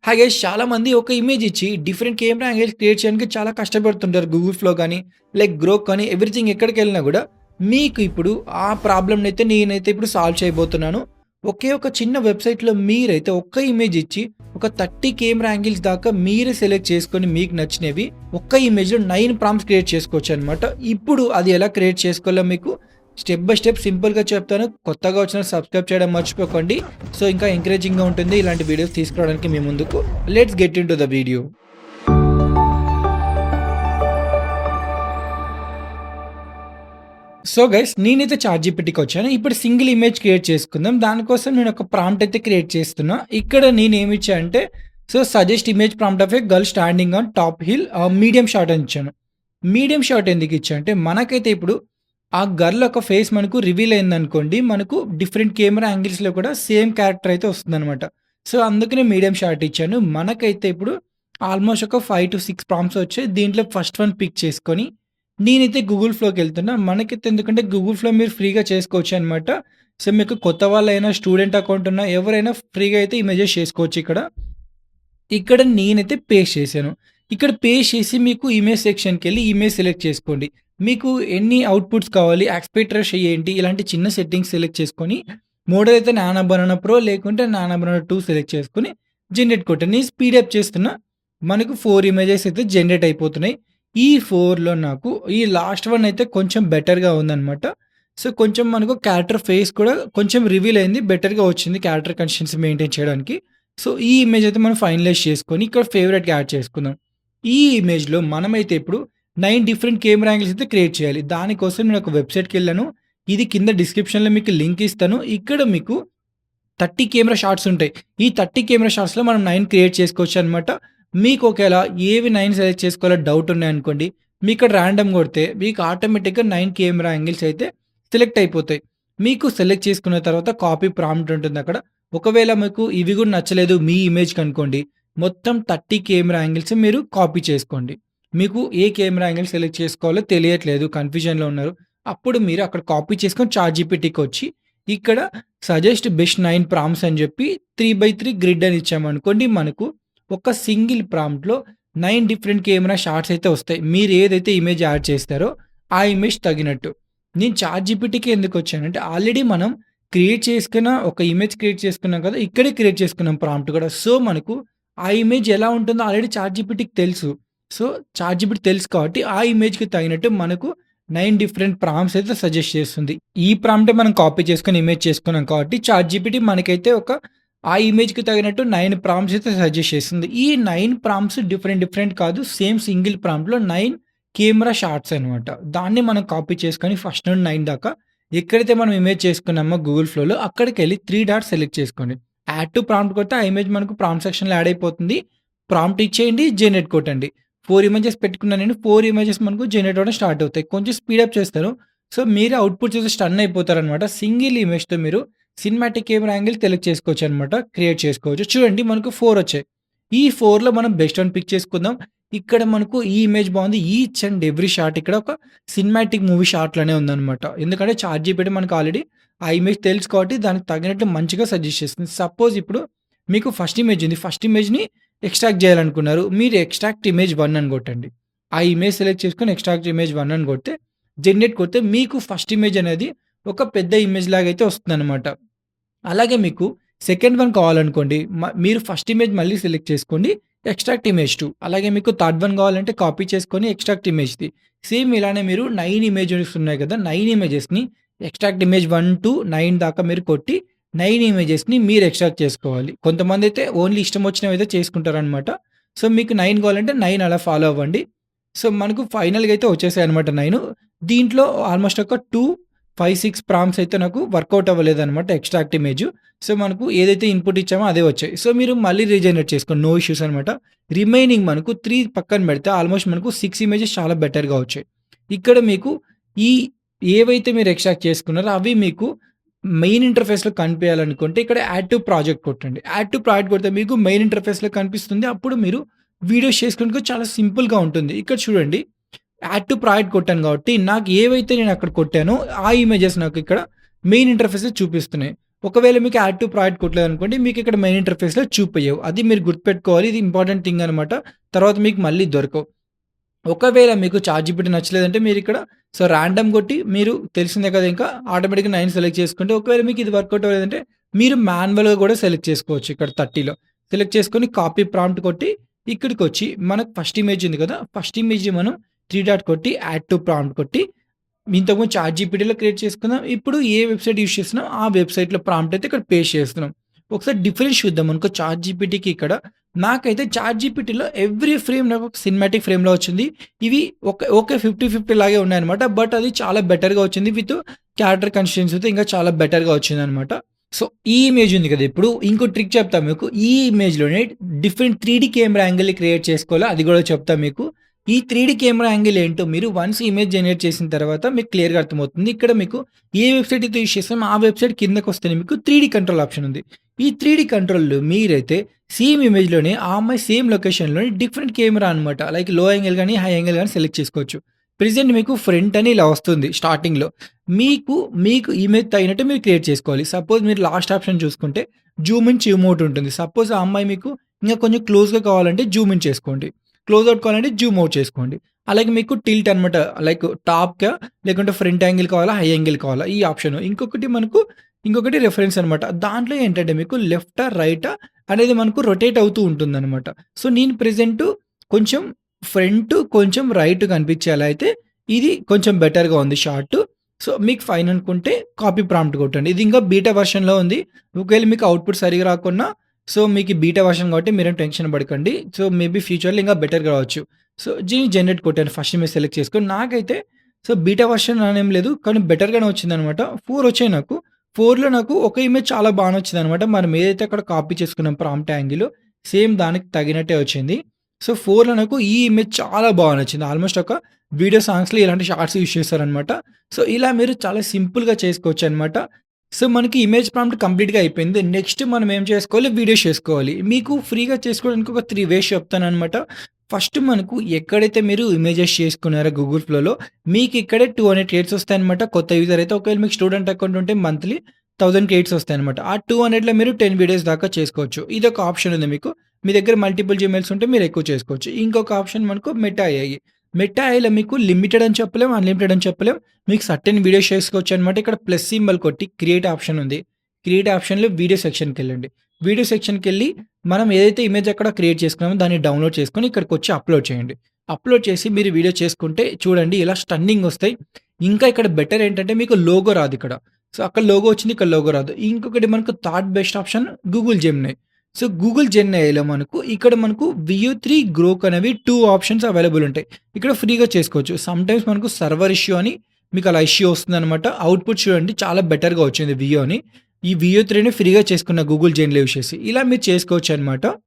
Hi guys చాలామంది ఒక image ఇచ్చి డిఫరెంట్ కెమెరా యాంగిల్స్ క్రియేట్ చేయడానికి చాలా కష్టపడుతుంటారు. గూగుల్ ఫ్లో కానీ, లైక్ గ్రోక్ కానీ ఎవ్రీథింగ్ ఎక్కడికెళ్ళినా గూడా మీకు ఇప్పుడు ఆ ప్రాబ్లమ్‌నైతే నేనైతే ఇప్పుడు సాల్వ్ చేయబోతున్నాను. ఒకే ఒక చిన్న వెబ్‌సైట్‌లో మీరైతే ఒక్క ఇమేజ్ ఇచ్చి ఒక 30 కెమెరా యాంగిల్స్ దాకా మీరే సెలెక్ట్ చేసుకొని మీకు నచ్చినవి ఒక్క ఇమేజ్‌లో 9 ప్రాంప్ట్స్ క్రియేట్ చేసుకోవచ్చనమాట. ఇప్పుడు అది ఎలా క్రియేట్ చేసుకోవాలో మీకు స్టెప్ బై స్టెప్ సింపుల్‌గా చెప్తాను. కొత్తగా వచ్చిన సబ్స్క్రైబ్ చేయడం మర్చిపోకండి. సో, ఇంకా ఎంకరేజింగ్‌గా ఉంటుంది ఇలాంటి వీడియోస్ తీసుకురావడానికి మీ ముందుకు. Let's get into the video. So guys నేనైతే చాట్‌జీపీటీకి వచ్చాను. ఇప్పుడు సింగిల్ ఇమేజ్ క్రియేట్ చేసుకుందాం. దానికోసం నేను ఒక ప్రాంప్ట్ అయితే క్రియేట్ చేస్తున్నా. ఇక్కడ నేనేమి ఇచ్చా అంటే suggest image prompt of A girl standing on top hill medium shot అని ఇచ్చాను. మీడియం షాట్ ఎందుకు ఇచ్చా అంటే మనకైతే ఇప్పుడు ఆ గర్ల్ యొక్క ఫేస్ మనకు రివీల్ అయిందనుకోండి, మనకు డిఫరెంట్ కెమెరా యాంగిల్స్‌లో కూడా సేమ్ క్యారెక్టర్ అయితే వస్తుందనమాట. సో, అందుకనే మీడియం షాట్ ఇచ్చాను. మనకైతే ఇప్పుడు ఆల్మోస్ట్ ఒక 5-6 ప్రాంప్ట్స్ వచ్చాయి. దీంట్లో ఫస్ట్ వన్ పిక్ చేసుకొని నేనైతే గూగుల్ ఫ్లోకెళ్తున్నా. మనకైతే ఎందుకంటే గూగుల్ ఫ్లో మీరు ఫ్రీగా చేసుకోవచ్చనమాట. సో, మీకు కొత్త వాళ్ళైనా, స్టూడెంట్ అకౌంట్ ఉన్న ఎవరైనా ఫ్రీగా అయితే ఇమేజెస్ చేసుకోవచ్చు ఇక్కడ. ఇక్కడ నేనైతే పేస్ట్ చేశాను. ఇక్కడ పేస్ట్ చేసి మీకు ఇమేజ్ సెక్షన్‌కెళ్ళి ఇమేజ్ సెలెక్ట్ చేసుకోండి. మీకు ఎన్ని అవుట్‌పుట్స్ కావాలి, యాస్పెక్ట్ రేషియో ఏంటి, ఇలాంటి చిన్న సెట్టింగ్స్ సెలెక్ట్ చేసుకొని, మోడల్ అయితే నానో బనానా ప్రో లేకుంటే నానో బనానా 2 సెలెక్ట్ చేసుకొని జనరేట్ కొట్టండి. నేను స్పీడప్ చేస్తున్నా. మనకు 4 ఇమేజెస్ అయితే జనరేట్ అయిపోతున్నాయి. ఈ 4లో నాకు ఈ లాస్ట్ వన్ అయితే కొంచెం బెటర్‌గా ఉందనమాట. సో, కొంచెం మనకు క్యారెక్టర్ ఫేస్ కూడా కొంచెం రివీల్ అయింది. బెటర్‌గా వచ్చింది క్యారెక్టర్ కన్సిస్టెన్సీ మెయింటైన్ చేయడానికి. సో, ఈ ఇమేజ్ అయితే మనం ఫైనలైజ్ చేసుకొని ఇక్కడ ఫేవరెట్‌గా యాడ్ చేసుకుందాం. ఈ ఇమేజ్‌లో మనమైతే ఇప్పుడు 9 డిఫరెంట్ కెమెరా యాంగిల్స్ అయితే క్రియేట్ చేయాలి. దానికోసం నేను ఒక వెబ్‌సైట్‌కెళ్ళాను. ఇది కింద డిస్క్రిప్షన్‌లో మీకు లింక్ ఇస్తాను. ఇక్కడ మీకు 30 కెమెరా షాట్స్ ఉంటాయి. ఈ 30 కెమెరా షాట్స్‌లో మనం 9 క్రియేట్ చేసుకోవచ్చనమాట. మీకు ఒకేళ ఏవి 9 సెలెక్ట్ చేసుకోవాలో డౌట్ ఉన్నాయనుకోండి, మీకిక్కడ రాండమ్ కొడితే మీకు ఆటోమేటిక్‌గా 9 కెమెరా యాంగిల్స్ అయితే సెలెక్ట్ అయిపోతాయి. మీకు సెలెక్ట్ చేసుకున్న తర్వాత కాపీ ప్రాంప్ట్ ఉంటుందక్కడ. ఒకవేళ మీకు ఇవి కూడా నచ్చలేదు మీ ఇమేజ్‌కనుకోండి, మొత్తం 30 కెమెరా యాంగిల్స్ మీరు కాపీ చేసుకోండి. మీకు ఏ కెమెరా యాంగిల్ సెలెక్ట్ చేసుకోవాలో తెలియట్లేదు, కన్‌ఫ్యూజన్‌లో ఉన్నారు. అప్పుడు మీరు అక్కడ కాపీ చేసుకొని చాట్‌జీపీటీకొచ్చి ఇక్కడ సజెస్ట్ బెస్ట్ 9 ప్రాంప్ట్స్ అని చెప్పి 3/3 గ్రిడ్ అని ఇచ్చామనుకోండి, మనకు ఒక సింగిల్ ప్రాంప్ట్‌లో 9 డిఫరెంట్ కెమెరా షాట్స్ అయితే వస్తాయి. మీరు ఏదైతే ఇమేజ్ యాడ్ చేస్తారో ఆ ఇమేజ్ తగినట్టు. నేను చాట్‌జీపీటీకి ఎందుకొచ్చానంటే ఆల్రెడీ మనం క్రియేట్ చేసుకున్న ఒక ఇమేజ్ క్రియేట్ చేసుకున్నాం కదా! ఇక్కడే క్రియేట్ చేసుకున్నాం ప్రాంప్ట్ కూడా. సో, మనకు ఆ ఇమేజ్ ఎలా ఉంటుందో ఆల్రెడీ చాట్‌జీపీటీకి తెలుసు. సో, చాట్‌జీపీటీ తెలుసు కాబట్టి ఆ ఇమేజ్‌కి తగినట్టు మనకు 9 డిఫరెంట్ ప్రాంప్ట్స్ అయితే సజెస్ట్ చేస్తుంది. ఈ ప్రాంప్టే మనం కాపీ చేసుకొని ఇమేజ్ చేసుకున్నాం కాబట్టి చాట్‌జీపీటీ మనకైతే ఆ ఇమేజ్‌కి తగినట్టు 9 ప్రాంప్ట్స్ అయితే సజెస్ట్ చేస్తుంది. ఈ 9 ప్రాంప్ట్స్ డిఫరెంట్ డిఫరెంట్ కాదు. సేమ్ సింగిల్ ప్రాంప్ట్‌లో 9 కెమెరా షాట్స్ అనమాట. దాన్ని మనం కాపీ చేసుకొని ఫస్ట్ నుండి 9 దాకా ఎక్కడైతే మనం ఇమేజ్ చేసుకున్నామో గూగుల్ ఫ్లోలో అక్కడికెళ్ళి 3 డాట్స్ సెలెక్ట్ చేసుకోండి. యాడ్ టు ప్రాంప్ట్ కొడితే ఆ ఇమేజ్ మనకు ప్రాంప్ట్ సెక్షన్‌లో యాడ్ అయిపోతుంది. ప్రాంప్ట్ ఇచ్చేయండి, జనరేట్ కొట్టండి. 4 ఇమేజెస్ పెట్టుకున్నా నేను. 4 ఇమేజెస్ మనకు జనరేట్ అవ్వడం స్టార్ట్ అవుతాయి. కొంచెం స్పీడప్ చేస్తాను. సో, మీరే అవుట్‌పుట్ చూసి స్టన్ అయిపోతారనమాట. సింగిల్ ఇమేజ్‌తో మీరు సినిమాటిక్ కెమెరా యాంగిల్ సెలెక్ట్ చేసుకోవచ్చనమాట. క్రియేట్ చేసుకోవచ్చు. చూడండి మనకు 4 వచ్చాయి. ఈ 4లో మనం బెస్ట్ వన్ పిక్ చేసుకుందాం. ఇక్కడ మనకు ఈ ఇమేజ్ బావుంది. ఈచ్ అండ్ ఎవ్రీ షాట్ ఇక్కడ ఒక సినిమాటిక్ మూవీ షాట్‌లోనే ఉందనమాట. ఎందుకంటే చాట్‌జీపీటీ మనకు ఆల్రెడీ ఆ ఇమేజ్ తెలుసు కాబట్టి దానికి తగినట్టు మంచిగా సజెస్ట్ చేస్తుంది. సపోజ్ ఇప్పుడు మీకు ఫస్ట్ ఇమేజ్ ఉంది. ఫస్ట్ ఇమేజ్‌ని ఎక్స్ట్రాక్ట్ చేయాలనుకున్నారు. మీరు ఎక్స్ట్రాక్ట్ ఇమేజ్ 1 అని కొట్టండి. ఆ ఇమేజ్ సెలెక్ట్ చేసుకొని ఎక్స్ట్రాక్ట్ ఇమేజ్ 1 అని కొడితే జనరేట్ కొడితే మీకు ఫస్ట్ ఇమేజ్ అనేది ఒక పెద్ద ఇమేజ్ లాగా అయితే వస్తుందనమాట. అలాగే మీకు సెకండ్ వన్ కావాలనుకోండి. మీరు ఫస్ట్ ఇమేజ్ మళ్ళీ సెలెక్ట్ చేసుకోండి. ఎక్స్ట్రాక్ట్ ఇమేజ్ 2 అలాగే మీకు థర్డ్ వన్ కావాలంటే కాపీ చేసుకొని ఎక్స్ట్రాక్ట్ ఇమేజ్‌ది. సేమ్ ఇలానే మీరు 9 ఇమేజెస్ ఉన్నాయి కదా! 9 ఇమేజెస్‌ని ఎక్స్ట్రాక్ట్ ఇమేజ్ 1-9 దాకా మీరు కొట్టి 9 ఇమేజెస్‌ని మీరు ఎక్స్ట్రాక్ట్ చేసుకోవాలి. కొంతమందైతే ఓన్లీ ఇష్టం వచ్చినవైతే చేసుకుంటారనమాట. సో, మీకు 9 కావాలంటే 9 అలా ఫాలో అవ్వండి. సో, మనకు ఫైనల్‌గా అయితే వచ్చేసాయన్నమాట 9. దీంట్లో ఆల్మోస్ట్ ఒక 5, 6 ప్రాంప్ట్స్ అయితే నాకు వర్కౌట్ అవ్వలేదనమాట ఎక్స్ట్రాక్ట్ ఇమేజ్. సో, మనకు ఏదైతే ఇన్‌పుట్ ఇచ్చామో అదే వచ్చాయి. సో, మీరు మళ్ళీ రీజనరేట్ చేసుకోండి. నో ఇష్యూస్ అనమాట. రిమైనింగ్ మనకు 3 పక్కన పెడితే ఆల్మోస్ట్ మనకు 6 ఇమేజెస్ చాలా బెటర్‌గా వచ్చాయి. ఇక్కడ మీకు ఈ ఏవైతే మీరు ఎక్స్ట్రాక్ట్ చేసుకున్నారో అవి మీకు మెయిన్ ఇంటర్‌ఫేస్‌లో కనిపియాలనుకుంటే ఇక్కడ యాడ్ టు ప్రాజెక్ట్ కొట్టండి. యాడ్ టు ప్రాజెక్ట్ కొడితే మీకు మెయిన్ ఇంటర్‌ఫేస్‌లో కనిపిస్తుంది. అప్పుడు మీరు వీడియోస్ చేసుకునేందుకు చాలా సింపుల్‌గా ఉంటుంది. ఇక్కడ చూడండి యాడ్ టు ప్రాజెక్ట్ కొట్టాను కాబట్టి నాకు ఏవైతే నేను అక్కడ కొట్టానో ఆ ఇమేజెస్ నాకు ఇక్కడ మెయిన్ ఇంటర్‌ఫేస్‌లో చూపిస్తున్నాయి. ఒకవేళ మీకు యాడ్ టు ప్రాజెక్ట్ కొట్టలేదనుకోండి, మీకు ఇక్కడ మెయిన్ ఇంటర్‌ఫేస్‌లో చూపియవు. అది మీరు గుర్తుపెట్టుకోవాలి. ఇది ఇంపార్టెంట్ థింగ్ అనమాట. తర్వాత మీకు మళ్ళీ దొరకవు. ఒకవేళ మీకు చాట్‌జీపీటీ నచ్చలేదంటే మీరిక్కడ రాండమ్ కొట్టి మీరు తెలిసిందే కదా! ఇంకా ఆటోమేటిక్‌గా 9 సెలెక్ట్ చేసుకుంటే ఒకవేళ మీకు ఇది వర్కౌట్ అవ్వలేదంటే మీరు మాన్యువల్‌గా కూడా సెలెక్ట్ చేసుకోవచ్చు ఇక్కడ 30లో. సెలెక్ట్ చేసుకొని కాపీ ప్రాంప్ట్ కొట్టి ఇక్కడికొచ్చి మనకు ఫస్ట్ ఇమేజ్ ఉంది కదా! ఫస్ట్ ఇమేజ్‌ని మనం 3 డాట్ కొట్టి యాడ్ టు ప్రాంప్ట్ కొట్టి ఇంతకుముందు చాట్‌జీపీటీలో క్రియేట్ చేసుకున్నాం. ఇప్పుడు ఏ వెబ్‌సైట్ యూజ్ చేస్తున్నాం ఆ వెబ్‌సైట్‌లో ప్రాంప్ట్ అయితే ఇక్కడ పేస్ట్ చేస్తున్నాం. ఒకసారి డిఫరెన్స్ చూద్దాం అనుకో చాట్‌జీపీటీకి ఇక్కడ. నాకైతే చాట్‌జీపీటీలో ఎవ్రీ ఫ్రేమ్ నాకు ఒక సినిమాటిక్ ఫ్రేమ్‌లో వచ్చింది. ఇవి ఓకే 50, 50 లాగే ఉన్నాయన్నమాట. బట్ అది చాలా బెటర్‌గా వచ్చింది విత్ క్యారెక్టర్ కన్సిస్టెన్సీతో ఇంకా చాలా బెటర్‌గా వచ్చిందన్నమాట. సో, ఈ ఇమేజ్ ఉంది కదా! ఇప్పుడు ఇంకో ట్రిక్ చెప్తా మీకు. ఈ ఇమేజ్‌లోనే డిఫరెంట్ 3డీ కెమెరా యాంగిల్‌ని క్రియేట్ చేసుకోవాలో అది కూడా చెప్తా మీకు. ఈ 3డీ కెమెరా యాంగిల్ ఏంటో మీరు వన్స్ ఇమేజ్ జనరేట్ చేసిన తర్వాత మీకు క్లియర్‌గా అర్థమవుతుంది. ఇక్కడ మీకు ఏ వెబ్‌సైట్ అయితే యూజ్ చేస్తామో ఆ వెబ్‌సైట్ కిందకొస్తేనే మీకు 3డీ కంట్రోల్ ఆప్షన్ ఉంది. ఈ 3డీ కంట్రోల్‌లో మీరైతే సేమ్ ఇమేజ్‌లోనే ఆ అమ్మాయి సేమ్ లొకేషన్‌లోనే డిఫరెంట్ కెమెరా అనమాట. లైక్ లో యాంగిల్ గాని, హై యాంగిల్ గాని సెలెక్ట్ చేసుకోవచ్చు. ప్రెజెంట్ మీకు ఫ్రంట్ అని ఇలా వస్తుంది స్టార్టింగ్‌లో. మీకు ఇమేజ్ తగినట్టు మీరు క్రియేట్ చేసుకోవాలి. సపోజ్ మీరు లాస్ట్ ఆప్షన్ చూసుకుంటే జూమ్ ఇన్, జూమ్ ఔట్ ఉంటుంది. సపోజ్ ఆ అమ్మాయి మీకు ఇంకా కొంచెం క్లోజ్‌గా కావాలంటే జూమ్ ఇన్ చేసుకోండి. క్లోజ్ ఔట్ కావాలంటే జూమ్ ఔట్ చేసుకోండి. అలాగే మీకు టిల్ట్ అనమాట. లైక్ టాప్‌గా లేకుంటే ఫ్రంట్ యాంగిల్ కావాలా? హై యాంగిల్ కావాలా? ఈ ఆప్షన్. ఇంకొకటి రిఫరెన్స్ అనమాట. దాంట్లో ఏంటంటే మీకు లెఫ్టా? రైటా? అనేది మనకు రొటేట్ అవుతూ ఉంటుందనమాట. సో, నేను ప్రెజెంటు కొంచెం ఫ్రంట్, కొంచెం రైట్ కనిపించేలా అయితే ఇది కొంచెం బెటర్‌గా ఉంది షార్ట్. సో, మీకు ఫైన్ అనుకుంటే కాపీ ప్రాంప్ట్ కొట్టండి. ఇది ఇంకా బీటా వెర్షన్‌లో ఉంది. ఒకవేళ మీకు అవుట్‌పుట్ సరిగ్గా రాకున్నా సో, మీకు బీటా వెర్షన్ కాబట్టి మీరేం టెన్షన్ పడకండి. సో, మేబీ ఫ్యూచర్‌లో ఇంకా బెటర్‌గా రావచ్చు. సో, జనరేట్ కొట్టాను. ఫస్ట్ ఇమేజ్ సెలెక్ట్ చేసుకొని నాకైతే బీటా వెర్షన్ అనేం లేదు. కానీ బెటర్‌గానే వచ్చిందనమాట. 4 వచ్చాయి నాకు. 4లో నాకు ఒక ఇమేజ్ చాలా బా నచ్చిందనమాట. మనం ఏదైతే అక్కడ కాపీ చేసుకున్నాం ప్రాంప్ట్ యాంగిల్ సేమ్ దానికి తగినట్టే వచ్చింది. సో, 4లో నాకు ఈ ఇమేజ్ చాలా బాగా నచ్చింది. ఆల్మోస్ట్ ఒక వీడియో సాంగ్స్‌లో ఇలాంటి షార్ట్స్ యూజ్ చేస్తారనమాట. సో, ఇలా మీరు చాలా సింపుల్‌గా చేసుకోవచ్చనమాట. సో, మనకి ఇమేజ్ ప్రాంప్ట్ కంప్లీట్‌గా అయిపోయింది. నెక్స్ట్ మనం ఏం చేసుకోవాలి? వీడియోస్ చేసుకోవాలి. మీకు ఫ్రీగా చేసుకోవడానికి ఒక 3 వేస్ చెప్తాననమాట. ఫస్ట్ మనకు ఎక్కడైతే మీరు ఇమేజెస్ చేసుకున్నారో గూగుల్ ఫ్లోలో మీకు ఇక్కడే 200 క్రెడిట్స్ వస్తాయన్నమాట. కొత్త యూజర్ అయితే ఒకవేళ మీకు స్టూడెంట్ అకౌంట్ ఉంటే మంత్లీ 1000 క్రెడిట్స్ వస్తాయన్నమాట. ఆ 200లో మీరు 10 వీడియోస్ దాకా చేసుకోవచ్చు. ఇదొక ఆప్షన్ ఉంది మీకు. మీ దగ్గర మల్టిపుల్ జీమెయిల్స్ ఉంటే మీరు ఎక్కువ చేసుకోవచ్చు. ఇంకొక ఆప్షన్ మనకు మెటా ఏఐ. మెటా ఏఐలో మీకు లిమిటెడ్ అని చెప్పలేం, అన్‌లిమిటెడ్ అని చెప్పలేం. మీకు సర్టెన్ వీడియోస్ చేసుకోవచ్చనమాట. ఇక్కడ ప్లస్ సింబల్ కొట్టి క్రియేట్ ఆప్షన్ ఉంది. క్రియేట్ ఆప్షన్‌లో వీడియో సెక్షన్‌కెళ్ళండి. వీడియో సెక్షన్‌కెళ్ళి మనం ఏదైతే ఇమేజ్ అక్కడ క్రియేట్ చేసుకున్నామో దాన్ని డౌన్‌లోడ్ చేసుకొని ఇక్కడికొచ్చి అప్‌లోడ్ చేయండి. అప్‌లోడ్ చేసి మీరు వీడియో చేసుకుంటే చూడండి ఇలా స్టన్నింగ్ వస్తాయి. ఇంకా ఇక్కడ బెటర్ ఏంటంటే మీకు లోగో రాదిక్కడ. సో, అక్కడ లోగో వచ్చింది. ఇక్కడ లోగో రాదు. ఇంకొకటి మనకు third best option Google Gemini. So, Google జెమినైలో మనకు VU3 గ్రోక్ అనేవి 2 ఆప్షన్స్ అవైలబుల్ ఉంటాయి. ఇక్కడ ఫ్రీగా చేసుకోవచ్చు. సమ్‌టైమ్స్ మనకు సర్వర్ ఇష్యూ అని మీకు అలా ఇష్యూ వస్తుందనమాట. అవుట్‌పుట్ చూడండి చాలా బెటర్‌గా వచ్చింది వియో అని. ఈ VU3ని ఫ్రీగా చేసుకున్న గూగుల్ జెమినై యూజ్ చేసి. ఇలా మీరు చేసుకోవచ్చనమాట.